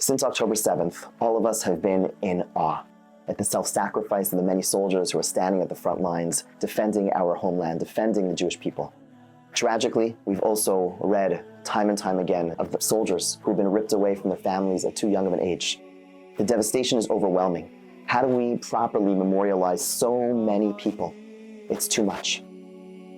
Since October 7th, all of us have been in awe at the self-sacrifice of the many soldiers who are standing at the front lines, defending our homeland, defending the Jewish people. Tragically, we've also read time and time again of the soldiers who've been ripped away from their families at too young of an age. The devastation is overwhelming. How do we properly memorialize so many people? It's too much.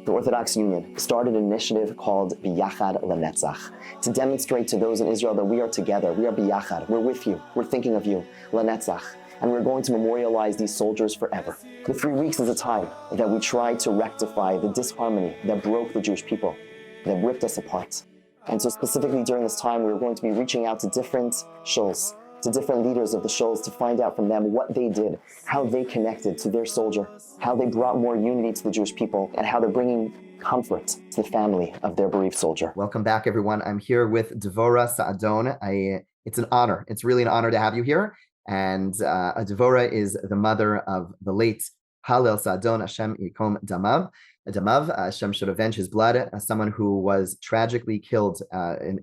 The Orthodox Union started an initiative called Biyachad Lanetzach to demonstrate to those in Israel that we are together, we are Biyachad, we're with you, we're thinking of you, Lanetzach, and we're going to memorialize these soldiers forever. The 3 weeks is a time that we try to rectify the disharmony that broke the Jewish people, that ripped us apart. And so specifically during this time, we're going to be reaching out to different shuls, to different leaders of the shuls to find out from them what they did, how they connected to their soldier, how they brought more unity to the Jewish people, and how they're bringing comfort to the family of their bereaved soldier. Welcome back, everyone. I'm here with Devora Sa'adon. It's an honor. It's really an honor to have you here. And Devora is the mother of the late Hallel Sa'adon, Hashem Yikom Damav. Hashem should avenge his blood, someone who was tragically killed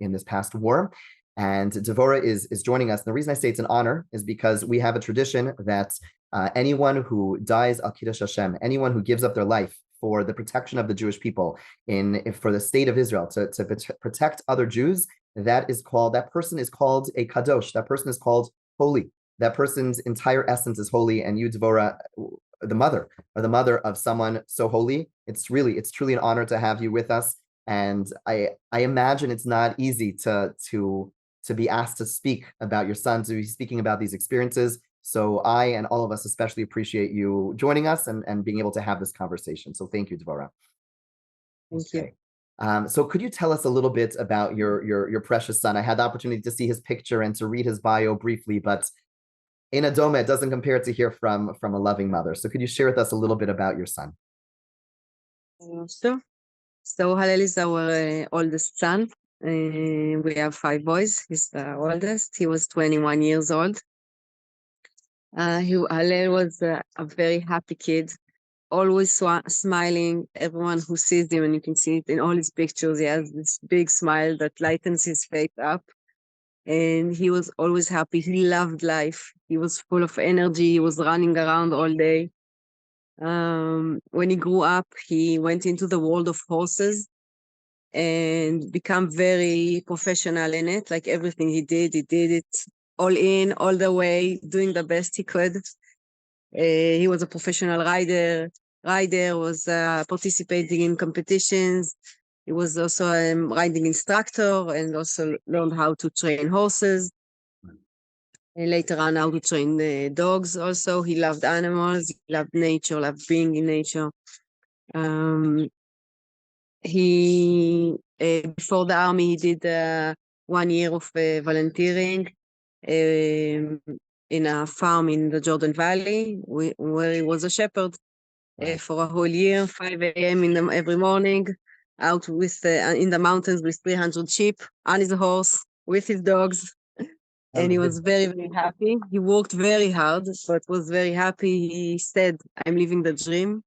in this past war. And Devora is joining us. And the reason I say it's an honor is because we have a tradition that anyone who dies al Kiddush Hashem, anyone who gives up their life for the protection of the Jewish people, for the state of Israel, to protect other Jews, that person is called a kadosh. That person is called holy. That person's entire essence is holy. And you, Devora, the mother of someone so holy, it's truly an honor to have you with us. And I imagine it's not easy to be asked to speak about your son, to be speaking about these experiences. So I and all of us especially appreciate you joining us and being able to have this conversation. So thank you, Devora. Thank you. So could you tell us a little bit about your precious son? I had the opportunity to see his picture and to read his bio briefly, but in a dome, it doesn't compare to hear from a loving mother. So could you share with us a little bit about your son? Sure. So Hallel is our oldest son. We have 5 boys. He's the oldest. He was 21 years old. Hallel was a very happy kid, always smiling. Everyone who sees him, and you can see it in all his pictures, he has this big smile that lightens his face up. And he was always happy. He loved life. He was full of energy. He was running around all day. When he grew up, he went into the world of horses and become very professional in it. Like everything he did it all in, all the way, doing the best he could. He was a professional rider, was participating in competitions. He was also a riding instructor and also learned how to train horses. And later on, how to train dogs also. He loved animals, he loved nature, loved being in nature. He before the army, he did 1 year of volunteering in a farm in the Jordan Valley, where he was a shepherd for a whole year, 5 a.m. every morning, out with in the mountains with 300 sheep, on his horse, with his dogs. And he was very, very happy. He worked very hard, but was very happy. He said, "I'm living the dream."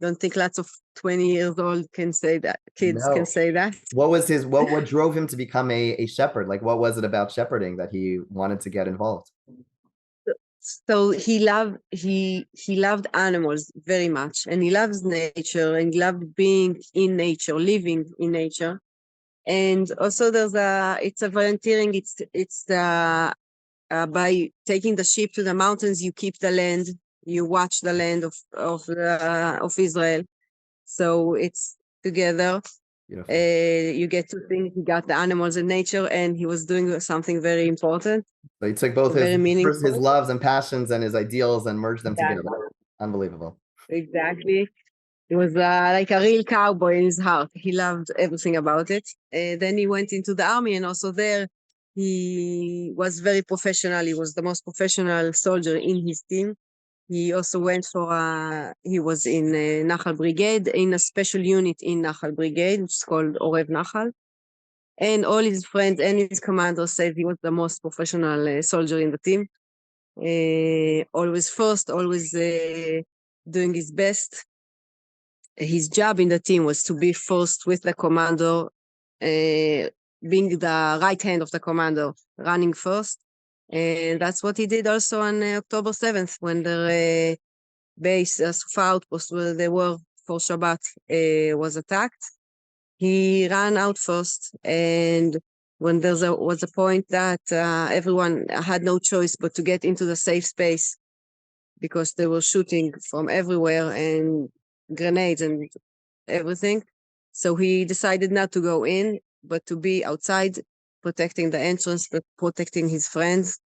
Don't think lots of 20 years old can say that. Kids can say that. What drove him to become a shepherd? Like, what was it about shepherding that he wanted to get involved? So he loved animals very much, and he loves nature, and he loved being in nature, living in nature. And also it's a volunteering. It's by taking the sheep to the mountains, you keep the land. You watch the land of Israel, so it's together. You get to think. He got the animals in nature, and he was doing something very important. So he took both his loves and passions and his ideals and merged them together. Unbelievable. Exactly. He was like a real cowboy in his heart. He loved everything about it. Then he went into the army, and also there he was very professional. He was the most professional soldier in his team. He also went he was in Nachal brigade, in a special unit in Nachal brigade, which is called Orev Nachal. And all his friends and his commanders said he was the most professional soldier in the team. Always first, always doing his best. His job in the team was to be first with the commander, being the right hand of the commander, running first. And that's what he did also on October 7th, when the base, Sufa outpost, where they were for Shabbat, was attacked. He ran out first, and when was a point that everyone had no choice but to get into the safe space, because they were shooting from everywhere and grenades and everything. So he decided not to go in, but to be outside, protecting the entrance, but protecting his friends.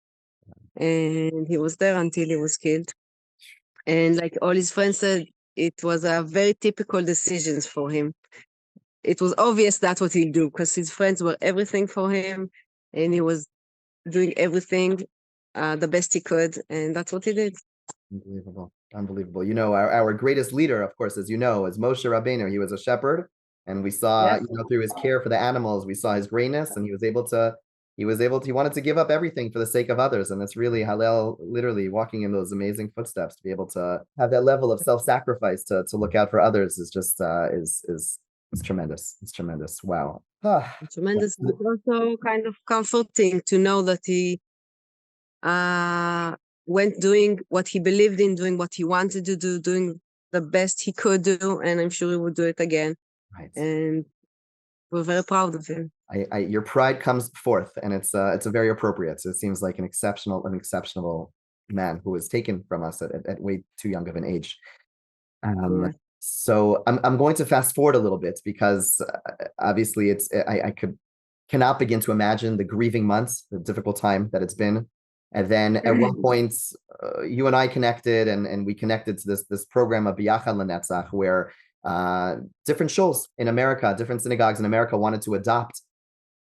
And he was there until he was killed. And like all his friends said, it was a very typical decisions for him. It was obvious that's what he'd do, because his friends were everything for him, and he was doing everything the best he could, and that's what he did. Unbelievable. Unbelievable. You know, our greatest leader, of course, as you know, is Moshe Rabbeinu. He was a shepherd, and we saw, Yes. you know, through his care for the animals, we saw his greatness, and he wanted to give up everything for the sake of others. And it's really Hallel literally walking in those amazing footsteps to be able to have that level of self-sacrifice to look out for others is just is tremendous. It's tremendous. Wow. Tremendous, but also kind of comforting to know that he went doing what he believed in, doing what he wanted to do, doing the best he could do, and I'm sure he would do it again. Right. And we're very proud of him. Your pride comes forth, and it's very appropriate. So it seems like an exceptional man who was taken from us at way too young of an age. Yeah. So I'm going to fast forward a little bit, because obviously I cannot begin to imagine the grieving months, the difficult time that it's been. And then at one point, you and I connected, and we connected to this program of Biyachad L'Netzach, where different shuls in America, different synagogues in America wanted to adopt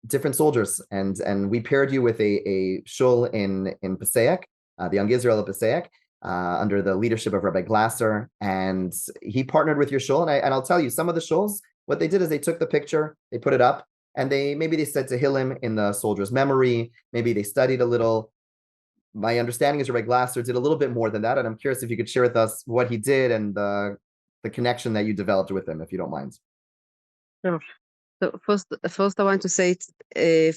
different soldiers, and we paired you with a shul in Passaic, the Young Israel of Passaic, under the leadership of Rabbi Glasser, and he partnered with your shul. And I'll tell you, some of the shuls, what they did is they took the picture, they put it up, and maybe they said Tehillim in the soldier's memory, maybe they studied a little. My understanding is Rabbi Glasser did a little bit more than that, and I'm curious if you could share with us what he did and the connection that you developed with him, if you don't mind. Sure. So first I want to say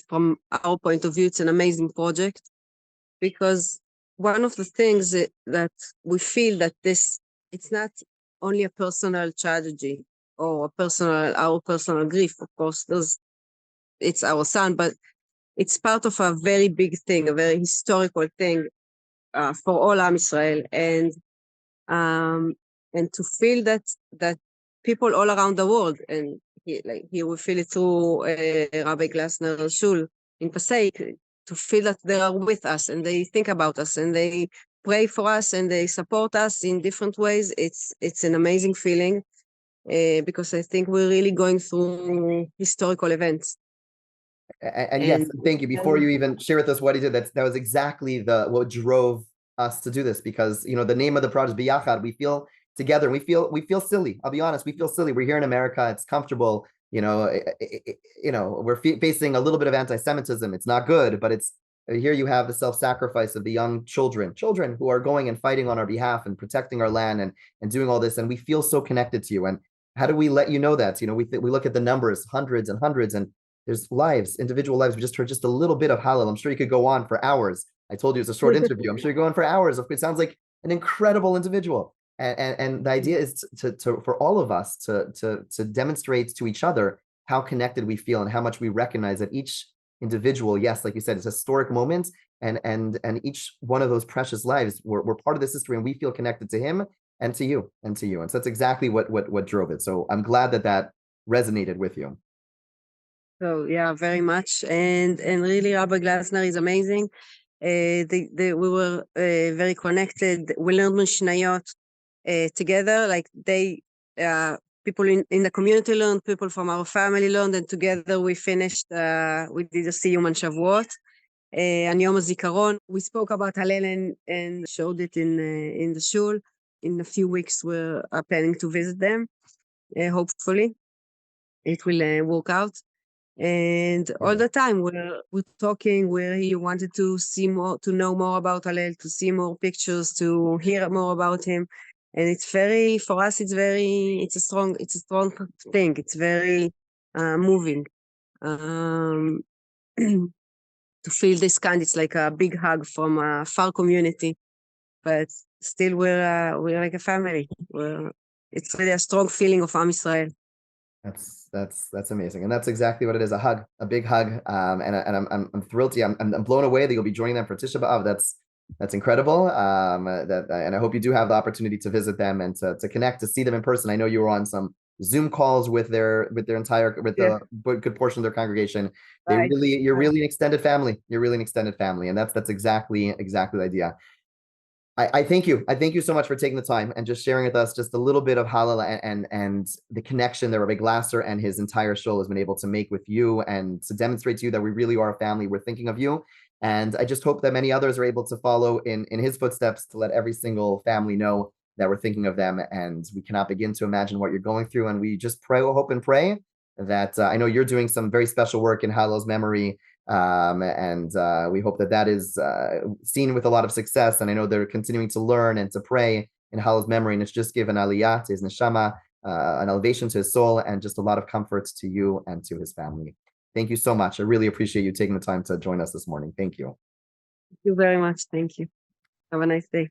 from our point of view, it's an amazing project, because one of the things that we feel that it's not only a personal tragedy or our personal grief. Of course, it's our son, but it's part of a very big thing, a very historical thing for all Am Israel, and to feel that people all around the world, and here we feel it through Rabbi Glasner's shul in Passaic, to feel that they are with us and they think about us and they pray for us and they support us in different ways. It's an amazing feeling, because I think we're really going through historical events. And yes, thank you. Before you even share with us what he did, that was exactly what drove us to do this, because you know the name of the project Biyachad, we feel together, we feel silly. I'll be honest, we feel silly. We're here in America, it's comfortable. You know, we're facing a little bit of anti-Semitism. It's not good, but it's here you have the self-sacrifice of the young children who are going and fighting on our behalf and protecting our land and doing all this, and we feel so connected to you. And how do we let you know that? You know, we look at the numbers, hundreds and hundreds, and there's lives, individual lives. We just heard just a little bit of Hallel. I'm sure you could go on for hours. I told you it's a short interview. I'm sure you go on for hours. It sounds like an incredible individual. And the idea is to for all of us to demonstrate to each other how connected we feel and how much we recognize that each individual, yes, like you said, it's a historic moment, and each one of those precious lives, we're part of this history, and we feel connected to him and to you. And so that's exactly what drove it. So I'm glad that resonated with you. So yeah, very much, and really, Rabbi Glasner is amazing. We were very connected. We learned Mishnayot together. Like people in the community learned, people from our family learned, and together we finished. We did a Siyum on Shavuot, on Yom HaZikaron. We spoke about Hallel and showed it in the shul. In a few weeks, we're planning to visit them. Hopefully, it will work out. And all the time we're talking, where he wanted to see more, to know more about Hallel, to see more pictures, to hear more about him. And it's very, for us, it's a strong thing. It's very moving. to feel this kind. It's like a big hug from a far community, but still we're like a family. It's really a strong feeling of Am Israel. That's amazing, and that's exactly what it is, a hug, a big hug. I'm thrilled to you. I'm blown away that you'll be joining them for Tisha B'Av. That's incredible. And I hope you do have the opportunity to visit them and to connect, to see them in person. I know you were on some Zoom calls with the good portion of their congregation. Right. You're really an extended family. You're really an extended family, and that's exactly the idea. I thank you. I thank you so much for taking the time and just sharing with us just a little bit of Hallel and the connection that Rabbi Glasser and his entire shul has been able to make with you, and to demonstrate to you that we really are a family. We're thinking of you. And I just hope that many others are able to follow in his footsteps, to let every single family know that we're thinking of them. And we cannot begin to imagine what you're going through. And we just hope and pray that I know you're doing some very special work in Hallel's memory. We hope that is seen with a lot of success. And I know they're continuing to learn and to pray in Hallel's memory. And it's just given aliyah to his neshama, an elevation to his soul, and just a lot of comforts to you and to his family. Thank you so much. I really appreciate you taking the time to join us this morning. Thank you. Thank you very much. Thank you. Have a nice day.